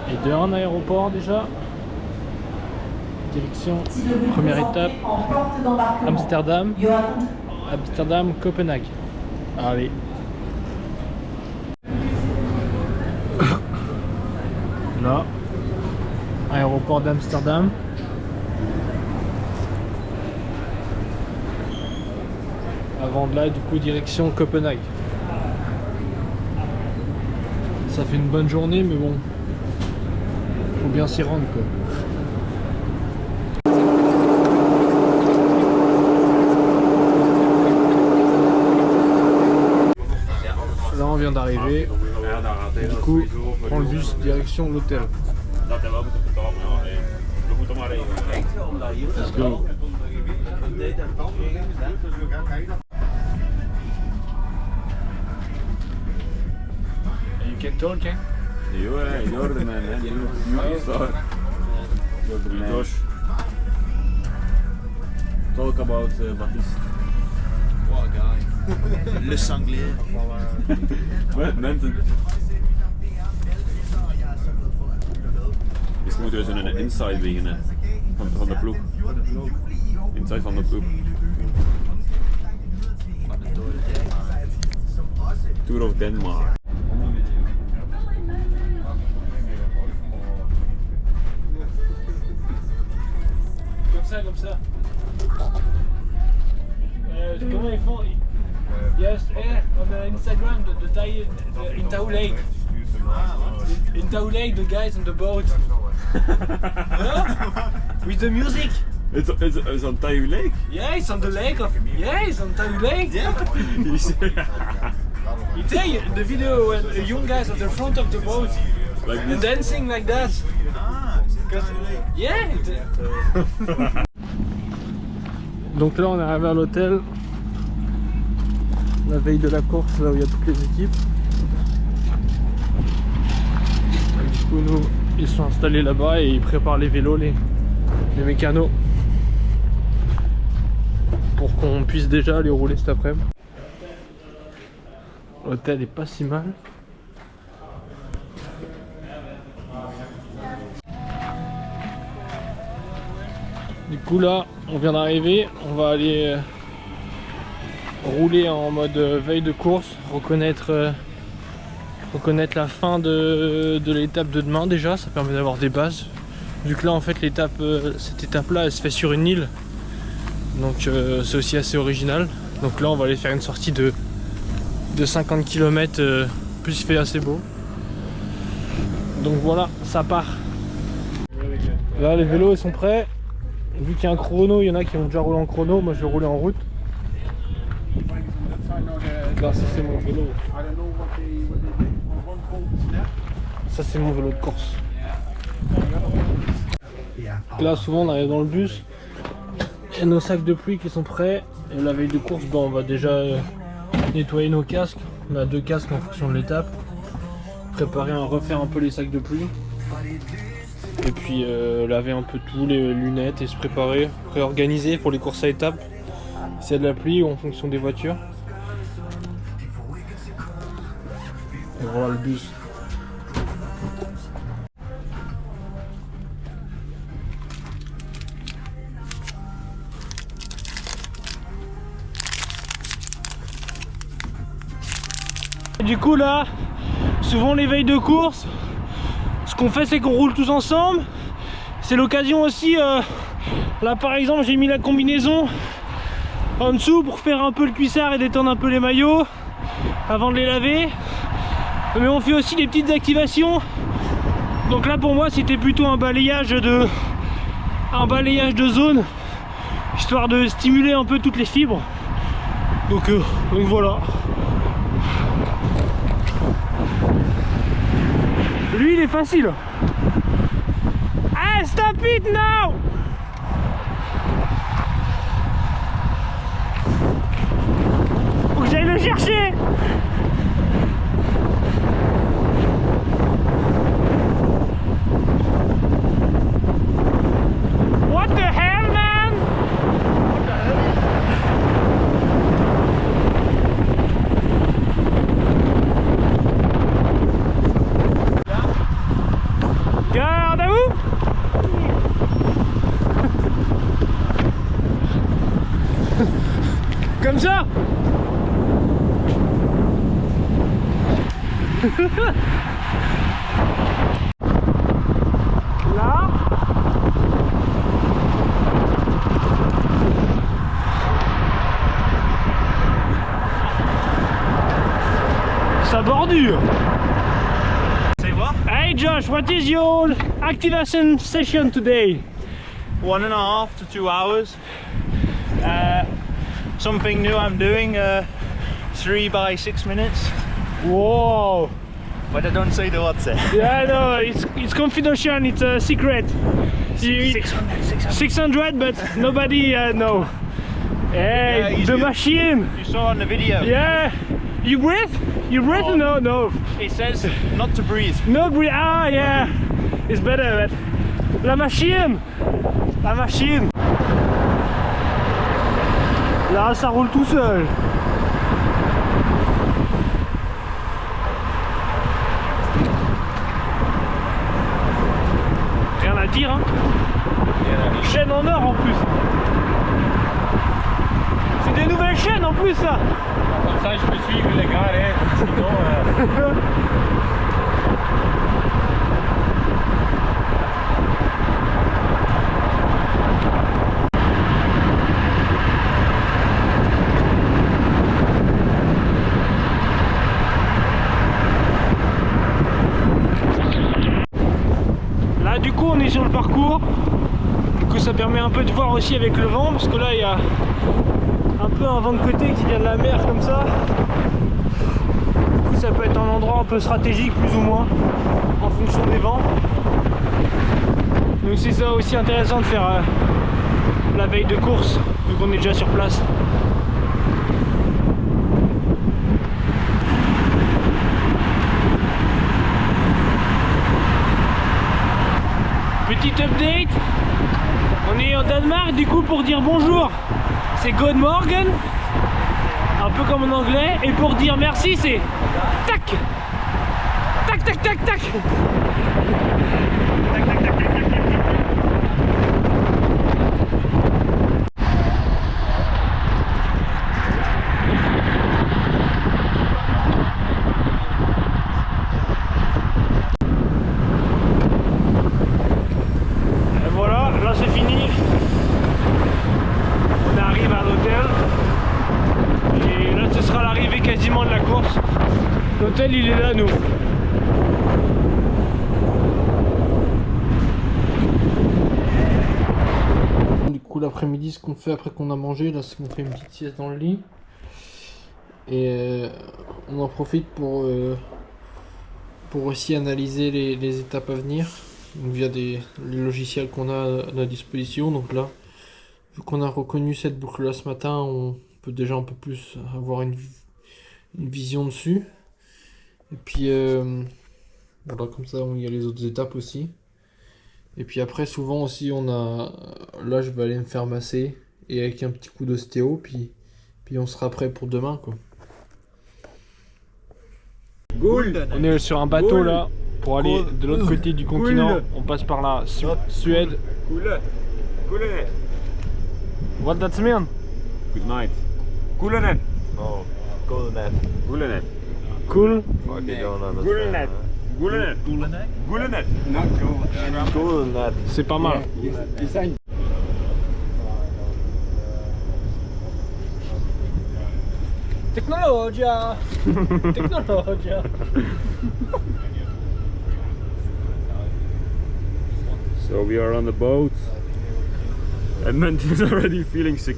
Et de un aéroport déjà. Direction, première étape, Amsterdam. Amsterdam, Copenhague. Allez. Là, aéroport d'Amsterdam. Avant de là, du coup, direction Copenhague. Ça fait une bonne journée, mais bon, faut bien s'y rendre quoi. Là, on vient d'arriver. Du coup, on prend le bus direction l'hôtel. Let's go. You can talk, eh? You're the man, man. You start. You're the man. Josh. Talk about Baptiste. What a guy. Le Sanglier. Mensen. Dus moeten we zo'n inside beginnen van de ploeg. Inside van de ploeg. Tour of Denmark. Comme ça. Comment ils font? Yes, on Instagram, in Taou Lake. In Taou Lake, the guys on the boat. With the music. It's on Taou Lake? Yeah, it's on the lake of. Yeah, it's on Taou Lake. Yeah. You tell the video when the young guys at the front of the boat Like and dancing like that. Yeah. Donc là on est arrivé à l'hôtel, la veille de la course, là où il y a toutes les équipes. Et du coup nous, ils sont installés là-bas et ils préparent les vélos, les mécanos, pour qu'on puisse déjà les rouler cet après-midi. L'hôtel est pas si mal. Du coup là, on vient d'arriver, on va aller rouler en mode veille de course, reconnaître la fin de l'étape de demain déjà, ça permet d'avoir des bases. Vu que là en fait cette étape là elle se fait sur une île, donc c'est aussi assez original. Donc là on va aller faire une sortie de 50 km, plus il fait assez beau. Donc voilà, ça part. Là les vélos ils sont prêts. Vu qu'il y a un chrono, il y en a qui ont déjà roulé en chrono, moi je vais rouler en route. Là ça c'est mon vélo. Ça c'est mon vélo de course. Là souvent on arrive dans le bus, il y a nos sacs de pluie qui sont prêts. Et la veille de course, on va déjà nettoyer nos casques. On a 2 casques en fonction de l'étape. Refaire un peu les sacs de pluie. Et puis laver un peu tout, les lunettes et se préparer, réorganiser pour les courses à étapes. S'il y a de la pluie ou en fonction des voitures. Et voilà le bus. Et du coup là, souvent les veilles de course, ce qu'on fait c'est qu'on roule tous ensemble. C'est l'occasion aussi, là par exemple j'ai mis la combinaison en dessous pour faire un peu le cuissard et détendre un peu les maillots avant de les laver. Mais on fait aussi des petites activations. Donc là pour moi c'était plutôt un balayage de zone, histoire de stimuler un peu toutes les fibres. Donc voilà. Lui il est facile. Hey, stop it now! Faut que j'aille le chercher! What the hell, man? Là. Ça bordure. Say what? Hey Josh, what is your activation session today? 1.5 to 2 hours. Something new I'm doing, 3 by 6 minutes. Whoa! But I don't say the what's it. Yeah, no, it's confidential, it's a secret. 600, but nobody know. Hey, Yeah, the machine! You saw on the video. Yeah! You breathe? You breathe? Oh. No, no. It says not to breathe. No breathe. Ah, yeah. It's better, but... La machine! La machine! Là, ça roule tout seul. Rien à dire, hein. Chaîne en or en plus. C'est des nouvelles chaînes en plus, ça. Comme ça, je peux suivre les gars, hein. Sinon, Là, du coup, on est sur le parcours. Du coup, ça permet un peu de voir aussi avec le vent, parce que là, il y a un peu un vent de côté qui vient de la mer comme ça. Du coup, ça peut être un endroit un peu stratégique, plus ou moins, en fonction des vents. Donc c'est ça aussi intéressant de faire la veille de course, vu qu'on est déjà sur place. Petit update, on est en Danemark du coup pour dire bonjour, c'est God Morgen, un peu comme en anglais, et pour dire merci c'est tac, tac tac tac tac. Quasiment de la course. L'hôtel il est là nous. Du coup l'après-midi ce qu'on fait après qu'on a mangé là c'est qu'on fait une petite sieste dans le lit. Et on en profite pour aussi analyser les étapes à venir. Donc, via les logiciels qu'on a à notre disposition. Donc là, vu qu'on a reconnu cette boucle là ce matin, on peut déjà un peu plus avoir une vision dessus. Et puis voilà, comme ça il y a les autres étapes aussi. Et puis après souvent aussi on a, là je vais aller me faire masser et avec un petit coup d'ostéo, puis on sera prêt pour demain quoi. On est sur un bateau là pour aller de l'autre côté du continent. On passe par la Suède. What does it mean? good night. Kulenet. Oh, Gulnet. Kulenet. Cool. Fuck, you don't understand. Gulnet. Gulnet. Gulnet? Gulnet. Gulnet. C'est pas mal. Technologia. Technologia. So we are on the boat. And Menti is already feeling sick.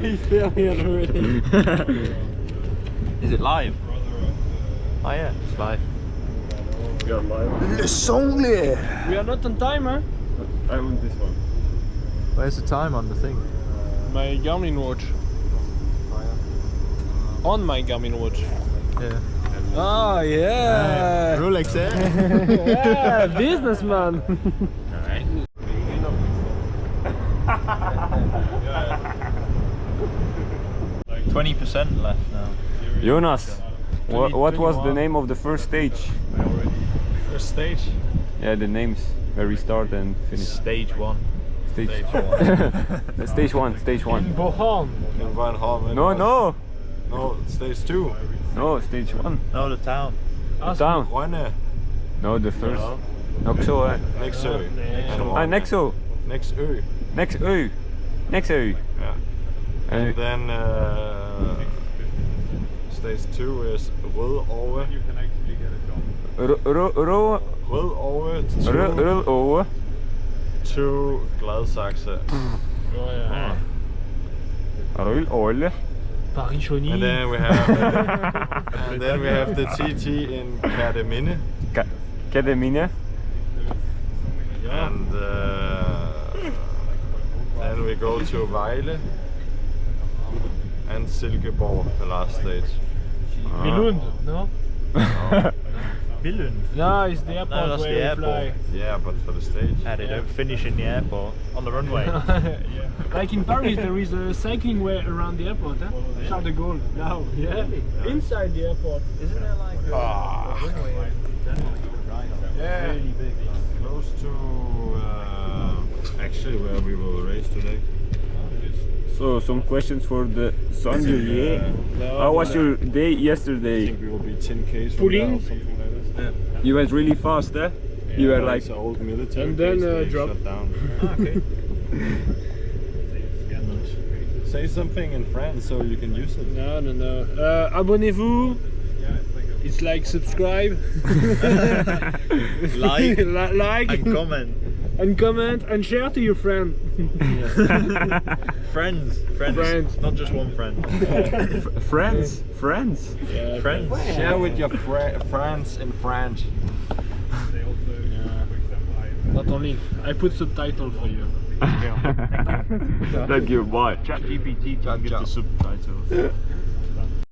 He's feeling it already. Is it live? Oh yeah, it's live. We are live. Le Sanglais! We are not on time, huh? I want this one. Where's the time on the thing? My Garmin watch. On my Garmin watch. Yeah. Oh yeah! Rolex, eh? Yeah, businessman. Alright. 20% left now. Jonas, what was the name of the first stage? First stage? Yeah, the names where we start and finish. Stage 1. Stage. Stage 1. Stage one. Stage one. Bohan. In Van Holmen. No, no. No, stage 2. No, stage 1. No, the town. Down. Rønne. No, the first. No. Nexo, eh? Nexø. Ah, Nexo. Nexø. Nexø. Nexø. Yeah. And And then stage 2 is Rødovre. Rødovre Rødovre to Gladsaxe. Rødovre. Paris-Chauny. And then we have the TT in Kerteminde. Kerteminde. And then we go to Vejle and Silkeborg, the last stage. Billund, no? Billund. No, it's the airport No, that's where the we airport. fly. Yeah, but for the stage. Yeah, they don't finish in the airport on the runway. Like in Paris, there is a cycling way around the airport, huh? Charles de Gaulle. No, yeah. Inside the airport. Isn't there like Ah. Yeah. really big? Close to actually where we will race today. So, some questions for the Sandelier. How was your day I yesterday? think we will be 10 k's from Pulling. now, something like this. You went really fast, eh? You were like, It's an old military And then, base they drop. shut down. Okay. Say something in French so you can use it. No. Abonnez-vous. It's like subscribe. Like like and comment. and comment and share to your friend. Friends. Friends. Not just one friend. friends. Yeah, Friends. Share with your friends in French. Not only. I put subtitle for you. Thank you, bye. ChatGPT can give the subtitles.